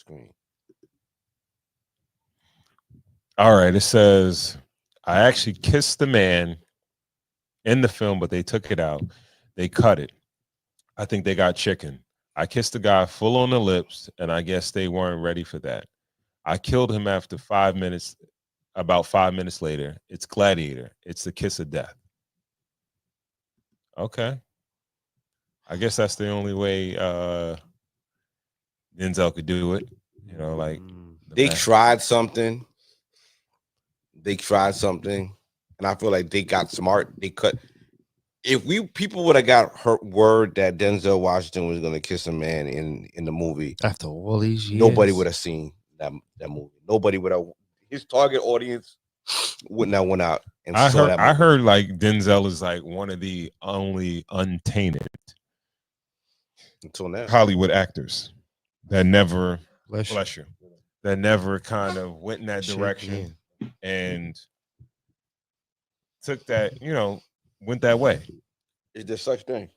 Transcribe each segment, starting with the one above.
screen. All right. It says, I actually kissed the man in the film, but they took it out. They cut it. I think they got chicken. I kissed the guy full on the lips, and I guess they weren't ready for that. I killed him after 5 minutes. About 5 minutes later, it's Gladiator. It's the kiss of death. Okay. I guess that's the only way Denzel could do it. You know, like they tried something. They tried something, and I feel like they got smart. They cut. If people would have got hurt word that Denzel Washington was going to kiss a man in the movie after all these years, nobody would have seen that movie. Nobody would have. His target audience wouldn't have went out and saw that movie. I heard like Denzel is like one of the only untainted until now Hollywood actors that never bless you that never kind of went in that direction and took that, went that way. Is there such thing?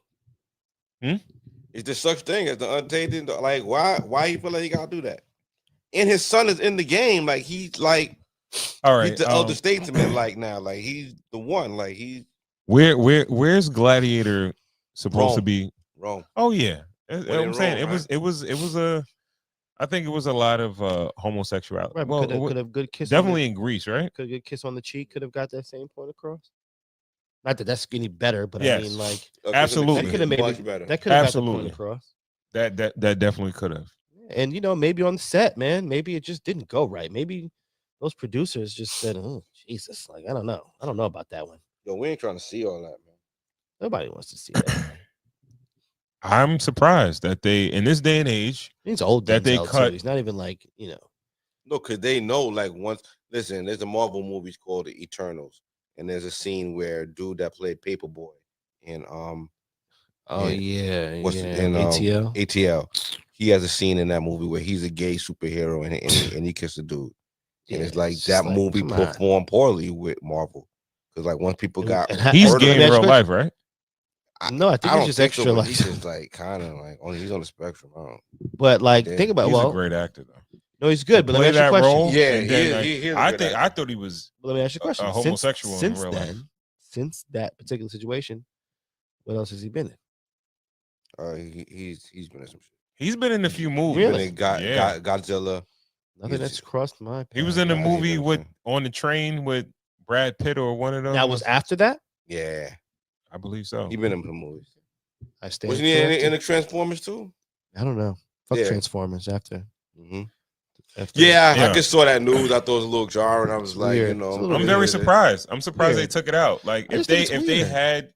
Is there such thing as the untainted? Like, why he feel like he gotta do that? And his son is in the game. Like, he's like, all right, he's the elder statesman. Like now, like he's the one. Like he's where's Gladiator supposed to be? Rome. Oh yeah, I'm saying Rome, it was a. I think it was a lot of homosexuality. Right, well, could have good kiss. Definitely in Greece, right? Could a good kiss on the cheek could have got that same point across. Not that that's any better, but yes. I mean, like, absolutely, that could have made better. That could have got the point across. That definitely could have. And maybe on the set, man, maybe it just didn't go right. Maybe those producers just said, "Oh, Jesus, like I don't know about that one." Yo, we ain't trying to see all that, man. Nobody wants to see that. I'm surprised that they, in this day and age, it's old that Denzel they cut. Too. He's not even like No, because they know like once. Listen, there's a Marvel movie called The Eternals, and there's a scene where dude that played Paperboy and ATL. He has a scene in that movie where he's a gay superhero and he kissed a dude. And it's like that movie performed poorly with Marvel. Because like once people got he's gay in real life, right? No, I think he's just extra like he's just like kind of like he's on the spectrum. But like think about he's a great actor though. No, he's good, but let me ask you a question. Role, Yeah, I thought he was. But let me ask you a question. A homosexual since in real life. Since that particular situation, what else has he been in? He's been in some shit. He's been in a few movies. Really? Godzilla. Nothing that's crossed my path. He was in a movie on the train with Brad Pitt or one of those. That was after that? Yeah. I believe so. He been in the movies. Wasn't he in the Transformers too? I don't know. Fuck Transformers after. Mm-hmm. I just saw that news. I thought it was a little jarring. I was like, I'm very surprised. I'm surprised they took it out. Like if they had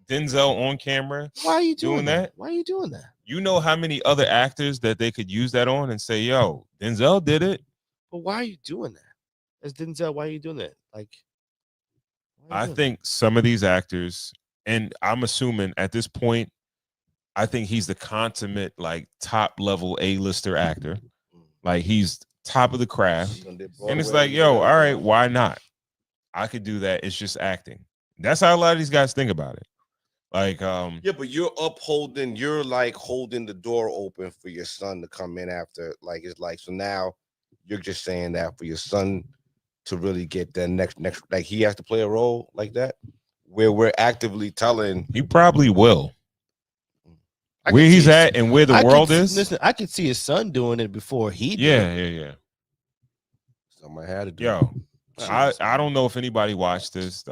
Denzel on camera, why are you doing that? Why are you doing that? You know how many other actors that they could use that on and say, "Yo, Denzel did it." But why are you doing that? As Denzel, why are you doing that? Like, I think some of these actors, and I'm assuming at this point, I think he's the consummate, like top level A-lister actor. Like he's top of the craft. And it's like, yo, all right, why not? I could do that. It's just acting. That's how a lot of these guys think about it. Like, yeah, but you're like holding the door open for your son to come in after. Like, it's like, so now you're just saying that for your son to really get the next, like he has to play a role like that, where we're actively telling. He probably will. Where he's at and where the world is. Listen, I could see his son doing it before he did. Yeah. Somebody had to do it. I don't know if anybody watched this.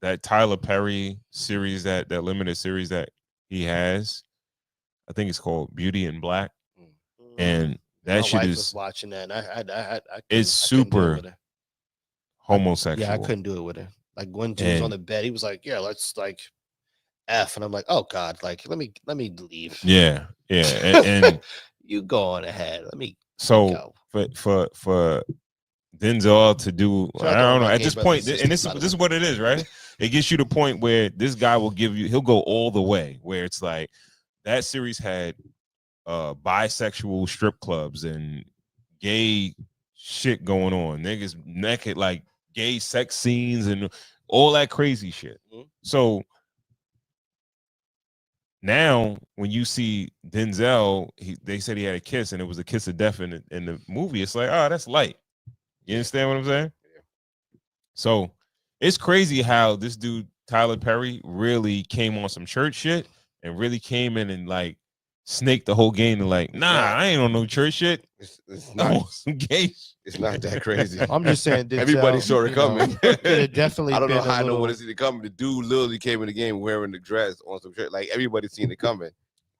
That Tyler Perry series, that limited series that he has. I think it's called Beauty in Black. And that shit is watching that. It's super homosexual. Yeah, I couldn't do it with her. Like one dude was on the bed. He was like, "Yeah, let's like F," and I'm like, "Oh God, like let me leave." Yeah, and you go on ahead. Let me. So for Denzel to do, I don't know. At this point, and this is what it is, right? It gets you to the point where this guy he'll go all the way. Where it's like that series had bisexual strip clubs and gay shit going on. Niggas naked, like gay sex scenes and all that crazy shit. So now when you see Denzel, they said he had a kiss and it was a kiss of death in the movie. It's like, oh, that's light. You understand what I'm saying? Yeah. So it's crazy how this dude Tyler Perry really came on some church shit and really came in and like snaked the whole game and like, nah, I ain't on no church shit. It's not some gay. It's not that crazy. I'm just saying, Denzel, Everybody saw it coming. It definitely. I don't know how I know little... when to see it coming. The dude literally came in the game wearing the dress on some shirt. Like everybody seen it coming.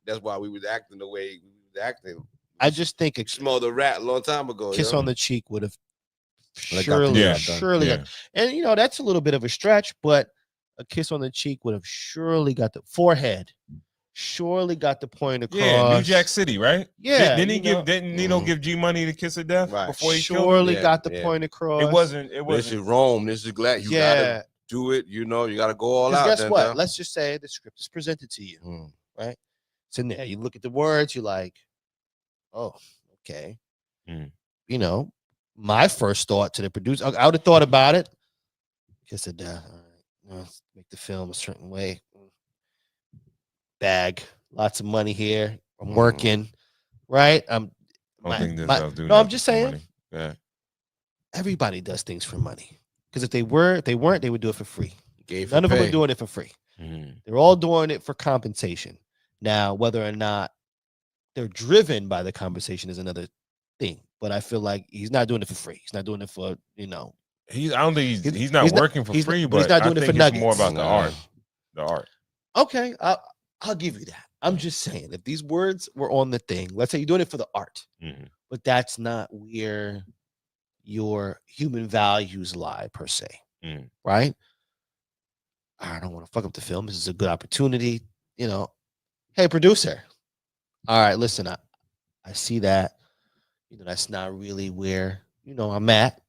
That's why we was acting the way we was acting. I just think it smelled a rat a long time ago. Kiss on the cheek would have Like surely, yeah. And you know that's a little bit of a stretch, but a kiss on the cheek would have surely got the forehead. Surely got the point across. Yeah, New Jack City, right? Yeah. Didn't Nino give G Money the kiss of death before he surely killed him? got the point across. It wasn't. This is Rome. This is glad you gotta do it. You know, you gotta go all out. Guess what? Let's just say the script is presented to you, right? It's in there. You look at the words. You're like, oh, okay. You know, my first thought to the producer, I would have thought about it. Kiss of death. All right, let's make the film a certain way. Bag, lots of money here. I'm working, right? I'm just saying. Yeah. Everybody does things for money. Because if they weren't, they would do it for free. None of them are doing it for free. They're all doing it for compensation. Now, whether or not they're driven by the compensation is another thing. But I feel like he's not doing it for free. He's not doing it for, you know. I don't think he's not working for free, but he's not doing I it for think nuggets. it's more about the art. The art. Okay, I'll give you that. I'm just saying, if these words were on the thing, let's say you're doing it for the art, but that's not where your human values lie per se, right? I don't want to fuck up the film. This is a good opportunity, you know. Hey, producer. All right, listen, I see that, you know, that's not really where, you know, I'm at.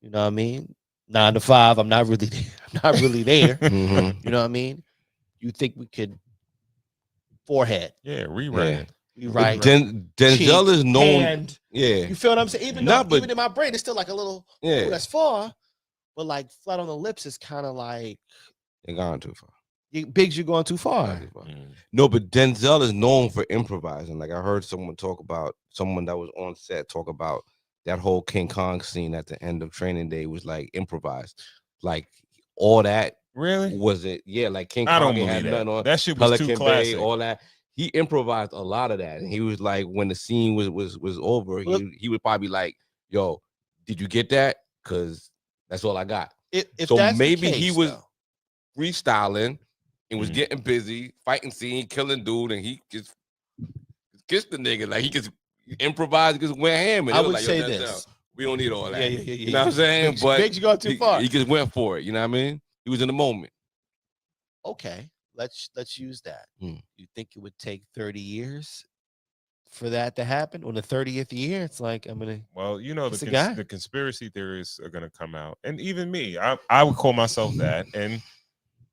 You know what I mean? 9 to 5, I'm not really there. You know what I mean? You think we could forehead? Yeah, rewrite. Denzel is known. Hand. Yeah, you feel what I'm saying? Even in my brain, it's still like a little. Yeah, that's far, but like flat on the lips is kind of like you're gone too far. Biggs, you're going too far. No, but Denzel is known for improvising. Like I heard someone that was on set talk about that whole King Kong scene at the end of Training Day was like improvised, like all that. Really? Was it? Yeah, like King Kong. I don't believe that. That shit was too classic. Bay, all that. He improvised a lot of that, and he was like, when the scene was over, he would probably like, "Yo, did you get that? Because that's all I got." So maybe he was freestyling and was getting busy, fighting scene, killing dude, and he just kissed the nigga. Like he just improvised, just went ham. And I would say this: we don't need all that. Yeah. You know what I'm saying? Biggs, you go too far. He just went for it. You know what I mean? He was in the moment. Okay, let's use that. You think it would take 30 years for that to happen? On the 30th year, it's like I'm gonna. Well, you know, the conspiracy theories are gonna come out, and even me, I would call myself that. And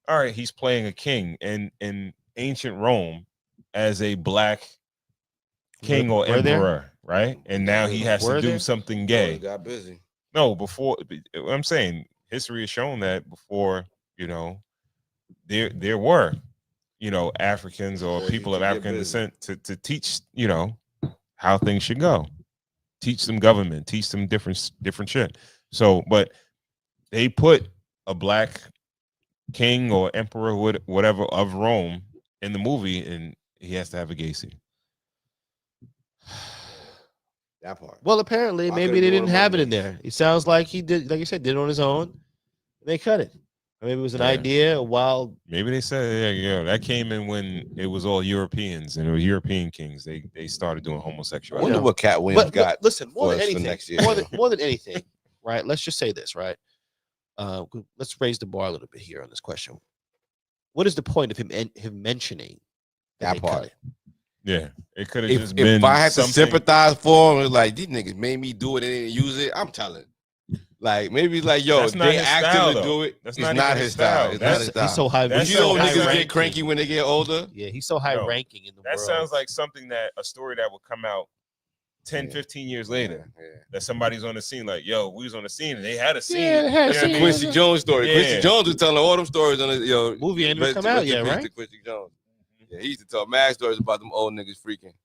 all right, he's playing a king in ancient Rome as a black king or emperor, right? And now he has to do something gay. He got busy. No, before I'm saying history has shown that before, you know. There were, you know, Africans or people of African descent to teach, you know, how things should go, teach them government, teach them different shit. So, but they put a black king or emperor, whatever, of Rome in the movie, and he has to have a gay scene. That part. Well, apparently, maybe they didn't have it in there. It sounds like he did, like you said, did it on his own. They cut it. Maybe it was an idea while. Maybe they said, yeah, that came in when it was all Europeans and it was European kings. They started doing homosexuality. I wonder what Cat Williams got. Listen, more than anything, more than anything, right? Let's just say this, right? Let's raise the bar a little bit here on this question. What is the point of him mentioning that part? Yeah, it could have just been. If I had to sympathize for him, it's like these niggas made me do it and didn't use it. I'm telling. Like maybe like yo, they asked him to do it. It's not his style. It's not his style. He's so high. But you know niggas get cranky when they get older. Yeah, he's so high ranking in the world. That sounds like something a story that would come out 10, 15 years later. That somebody's on the scene like, yo, we was on the scene and they had a scene. Yeah, they had a scene. Quincy Jones story. Quincy Jones was telling all them stories on the movie ain't even come out yet, right? Quincy Jones. Yeah, he used to tell mad stories about them old niggas freaking.